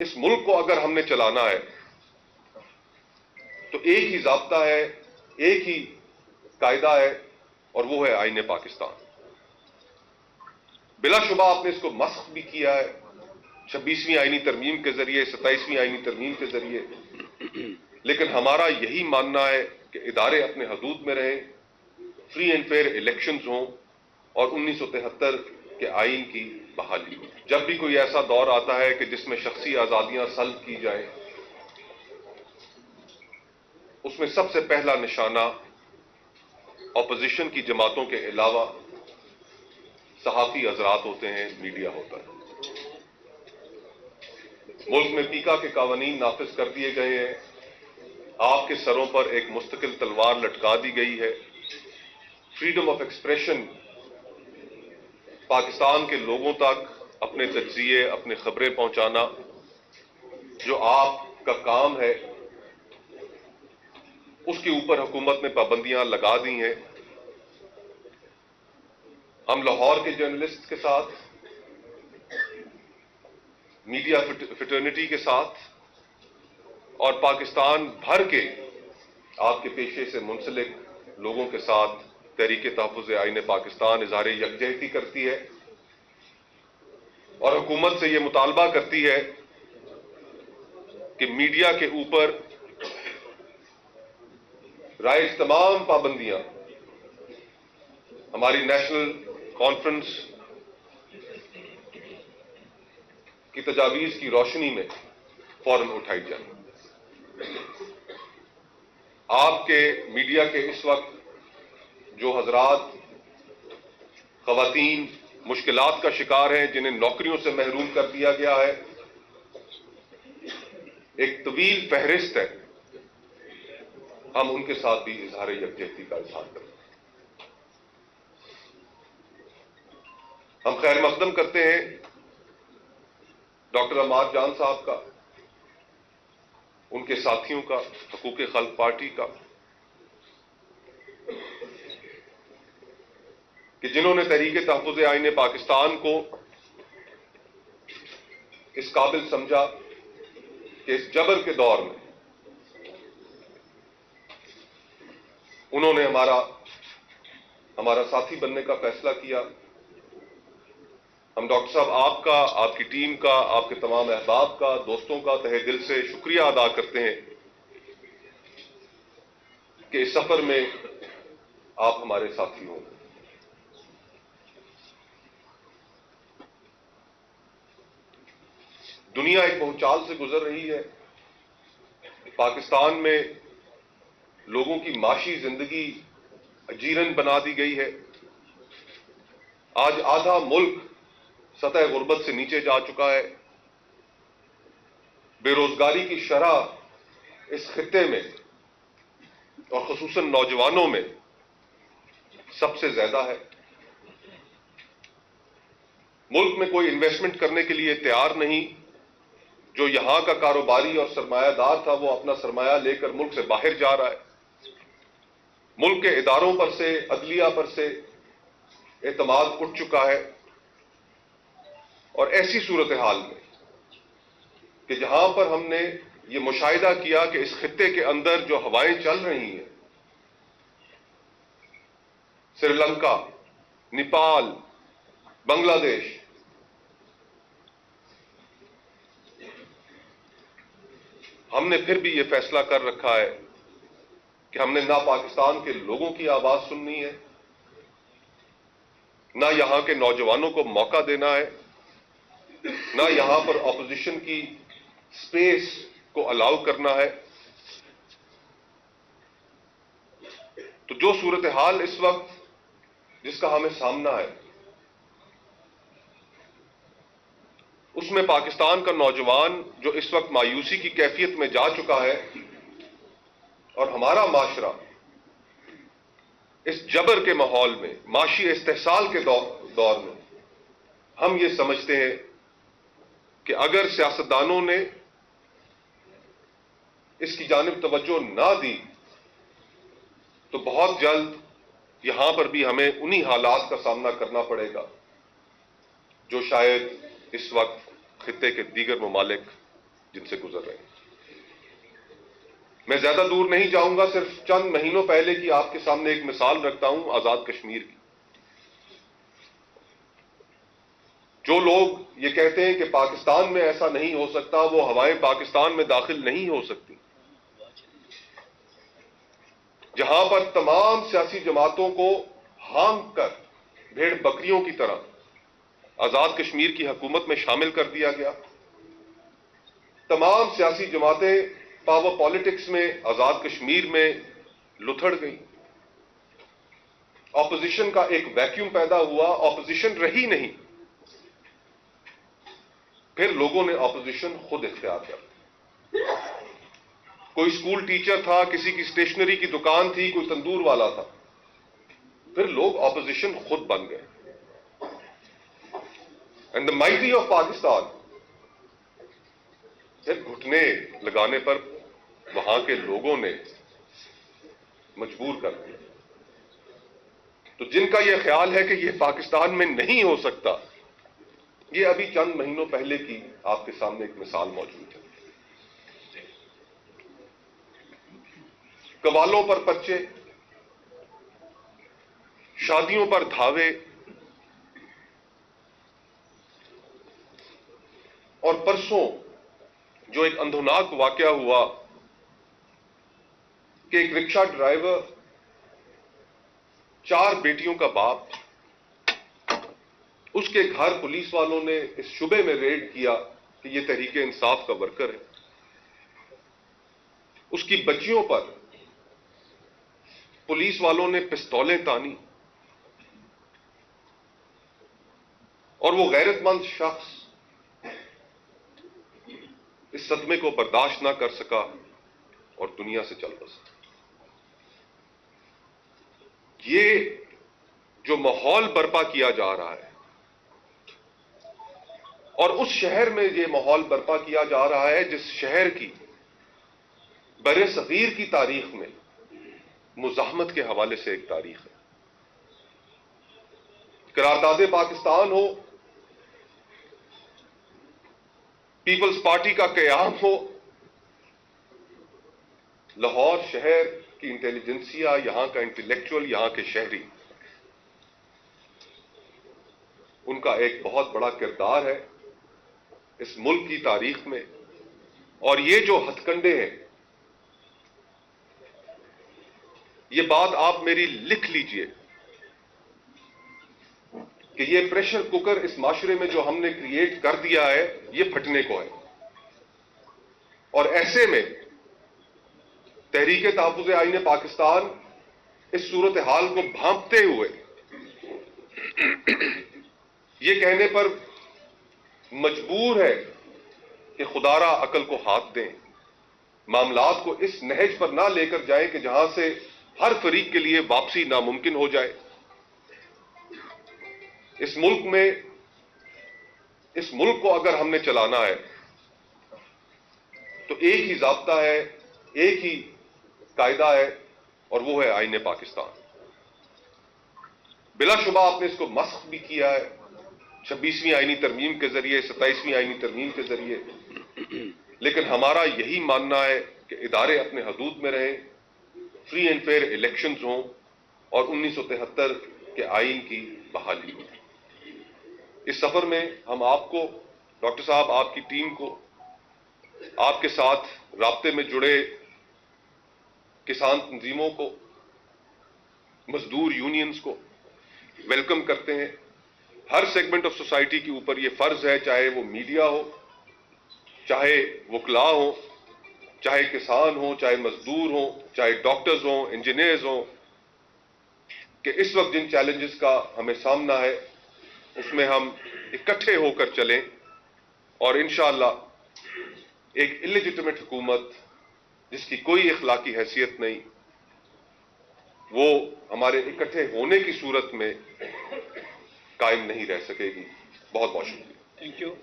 اس ملک کو اگر ہم نے چلانا ہے تو ایک ہی ضابطہ ہے، ایک ہی قاعدہ ہے، اور وہ ہے آئین پاکستان۔ بلا شبہ آپ نے اس کو مسخ بھی کیا ہے 26ویں آئینی ترمیم کے ذریعے، 27ویں آئینی ترمیم کے ذریعے، لیکن ہمارا یہی ماننا ہے کہ ادارے اپنے حدود میں رہیں، فری اینڈ فیئر الیکشنز ہوں، اور 1973 کے آئین کی بحالی ہو۔ جب بھی کوئی ایسا دور آتا ہے کہ جس میں شخصی آزادیاں سلب کی جائیں، اس میں سب سے پہلا نشانہ اپوزیشن کی جماعتوں کے علاوہ صحافی حضرات ہوتے ہیں، میڈیا ہوتا ہے۔ ملک میں پیکا کے قوانین نافذ کر دیے گئے ہیں، آپ کے سروں پر ایک مستقل تلوار لٹکا دی گئی ہے۔ فریڈم آف ایکسپریشن، پاکستان کے لوگوں تک اپنے تجزیے، اپنے خبریں پہنچانا، جو آپ کا کام ہے، اس کے اوپر حکومت نے پابندیاں لگا دی ہیں۔ ہم لاہور کے جرنلسٹ کے ساتھ، میڈیا فٹرنیٹی کے ساتھ، اور پاکستان بھر کے آپ کے پیشے سے منسلک لوگوں کے ساتھ تحریک تحفظ آئین پاکستان اظہار یکجہتی کرتی ہے، اور حکومت سے یہ مطالبہ کرتی ہے کہ میڈیا کے اوپر رائج تمام پابندیاں ہماری نیشنل کانفرنس کی تجاویز کی روشنی میں فوراً اٹھائی جائیں۔ آپ کے میڈیا کے اس وقت جو حضرات، خواتین مشکلات کا شکار ہیں، جنہیں نوکریوں سے محروم کر دیا گیا ہے، ایک طویل فہرست ہے، ہم ان کے ساتھ بھی اظہار یکجہتی کا اظہار کریں۔ ہم خیر مقدم کرتے ہیں ڈاکٹر عمار جان صاحب کا، ان کے ساتھیوں کا، حقوق خلق پارٹی کا، کہ جنہوں نے تحریک تحفظ آئین پاکستان کو اس قابل سمجھا کہ اس جبر کے دور میں انہوں نے ہمارا ساتھی بننے کا فیصلہ کیا۔ ہم ڈاکٹر صاحب آپ کا، آپ کی ٹیم کا، آپ کے تمام احباب کا، دوستوں کا تہہ دل سے شکریہ ادا کرتے ہیں کہ اس سفر میں آپ ہمارے ساتھی ہوں۔ دنیا ایک بہت چال سے گزر رہی ہے۔ پاکستان میں لوگوں کی معاشی زندگی اجیرن بنا دی گئی ہے۔ آج آدھا ملک سطح غربت سے نیچے جا چکا ہے۔ بے روزگاری کی شرح اس خطے میں اور خصوصاً نوجوانوں میں سب سے زیادہ ہے۔ ملک میں کوئی انویسٹمنٹ کرنے کے لیے تیار نہیں۔ جو یہاں کا کاروباری اور سرمایہ دار تھا، وہ اپنا سرمایہ لے کر ملک سے باہر جا رہا ہے۔ ملک کے اداروں پر سے، عدلیہ پر سے اعتماد اٹھ چکا ہے، اور ایسی صورتحال میں کہ جہاں پر ہم نے یہ مشاہدہ کیا کہ اس خطے کے اندر جو ہوائیں چل رہی ہیں، سری لنکا، نیپال، بنگلہ دیش، ہم نے پھر بھی یہ فیصلہ کر رکھا ہے کہ ہم نے نہ پاکستان کے لوگوں کی آواز سننی ہے، نہ یہاں کے نوجوانوں کو موقع دینا ہے، نہ یہاں پر اپوزیشن کی سپیس کو الاؤ کرنا ہے۔ تو جو صورتحال اس وقت جس کا ہمیں سامنا ہے، اس میں پاکستان کا نوجوان جو اس وقت مایوسی کی کیفیت میں جا چکا ہے، اور ہمارا معاشرہ اس جبر کے ماحول میں، معاشی استحصال کے دور میں، ہم یہ سمجھتے ہیں کہ اگر سیاستدانوں نے اس کی جانب توجہ نہ دی تو بہت جلد یہاں پر بھی ہمیں انہی حالات کا سامنا کرنا پڑے گا جو شاید اس وقت خطے کے دیگر ممالک جن سے گزر رہے ہیں. میں زیادہ دور نہیں جاؤں گا، صرف چند مہینوں پہلے کی آپ کے سامنے ایک مثال رکھتا ہوں آزاد کشمیر کی. جو لوگ یہ کہتے ہیں کہ پاکستان میں ایسا نہیں ہو سکتا، وہ ہوائیں پاکستان میں داخل نہیں ہو سکتی. جہاں پر تمام سیاسی جماعتوں کو ہانک کر بھیڑ بکریوں کی طرح آزاد کشمیر کی حکومت میں شامل کر دیا گیا. تمام سیاسی جماعتیں پاور پالیٹکس میں آزاد کشمیر میں لتھڑ گئی. اپوزیشن کا ایک ویکیوم پیدا ہوا، اپوزیشن رہی نہیں. پھر لوگوں نے اپوزیشن خود اختیار کر لی. کوئی اسکول ٹیچر تھا، کسی کی اسٹیشنری کی دکان تھی، کوئی تندور والا تھا. پھر لوگ اپوزیشن خود بن گئے. And the mighty of Pakistan, پھر گھٹنے لگانے پر وہاں کے لوگوں نے مجبور کر دیا. تو جن کا یہ خیال ہے کہ یہ پاکستان میں نہیں ہو سکتا، یہ ابھی چند مہینوں پہلے کی آپ کے سامنے ایک مثال موجود ہے. قوالوں پر پرچے، شادیوں پر دھاوے، اور پرسوں جو ایک اندھوناک واقعہ ہوا کہ ایک رکشہ ڈرائیور، 4 بیٹیوں کا باپ، اس کے گھر پولیس والوں نے اس شبے میں ریڈ کیا کہ یہ تحریک انصاف کا ورکر ہے. اس کی بچیوں پر پولیس والوں نے پستولیں تانی اور وہ غیرت مند شخص اس صدمے کو برداشت نہ کر سکا اور دنیا سے چل بسا. یہ جو ماحول برپا کیا جا رہا ہے، اور اس شہر میں یہ ماحول برپا کیا جا رہا ہے جس شہر کی بر صغیر کی تاریخ میں مزاحمت کے حوالے سے ایک تاریخ ہے. قرارداد پاکستان ہو، پیپلز پارٹی کا قیام ہو، لاہور شہر کی انٹیلیجنسیا، یہاں کا انٹلیکچوئل، یہاں کے شہری، ان کا ایک بہت بڑا کردار ہے اس ملک کی تاریخ میں. اور یہ جو ہتھ کنڈے ہیں، یہ بات آپ میری لکھ لیجئے کہ یہ پریشر کوکر اس معاشرے میں جو ہم نے کریٹ کر دیا ہے، یہ پھٹنے کو ہے. اور ایسے میں تحریک تحفظ آئین پاکستان اس صورتحال کو بھانپتے ہوئے یہ کہنے پر مجبور ہے کہ خدارا عقل کو ہاتھ دیں، معاملات کو اس نہج پر نہ لے کر جائیں کہ جہاں سے ہر فریق کے لیے واپسی ناممکن ہو جائے. اس ملک کو اگر ہم نے چلانا ہے تو ایک ہی ضابطہ ہے، ایک ہی قاعدہ ہے، اور وہ ہے آئین پاکستان. بلا شبہ آپ نے اس کو مسخ بھی کیا ہے 26ویں آئینی ترمیم کے ذریعے، 27ویں آئینی ترمیم کے ذریعے، لیکن ہمارا یہی ماننا ہے کہ ادارے اپنے حدود میں رہیں، فری اینڈ فیئر الیکشنز ہوں، اور 1973 کے آئین کی بحالی ہو. اس سفر میں ہم آپ کو، ڈاکٹر صاحب، آپ کی ٹیم کو، آپ کے ساتھ رابطے میں جڑے کسان تنظیموں کو، مزدور یونینز کو ویلکم کرتے ہیں. ہر سیگمنٹ آف سوسائٹی کے اوپر یہ فرض ہے، چاہے وہ میڈیا ہو، چاہے وکلاء ہوں، چاہے کسان ہوں، چاہے مزدور ہوں، چاہے ڈاکٹرز ہوں، انجینئرز ہوں، کہ اس وقت جن چیلنجز کا ہمیں سامنا ہے اس میں ہم اکٹھے ہو کر چلیں، اور انشاءاللہ ایک اللیجیٹمیٹ حکومت جس کی کوئی اخلاقی حیثیت نہیں، وہ ہمارے اکٹھے ہونے کی صورت میں قائم نہیں رہ سکے گی. بہت بہت شکریہ. Thank you.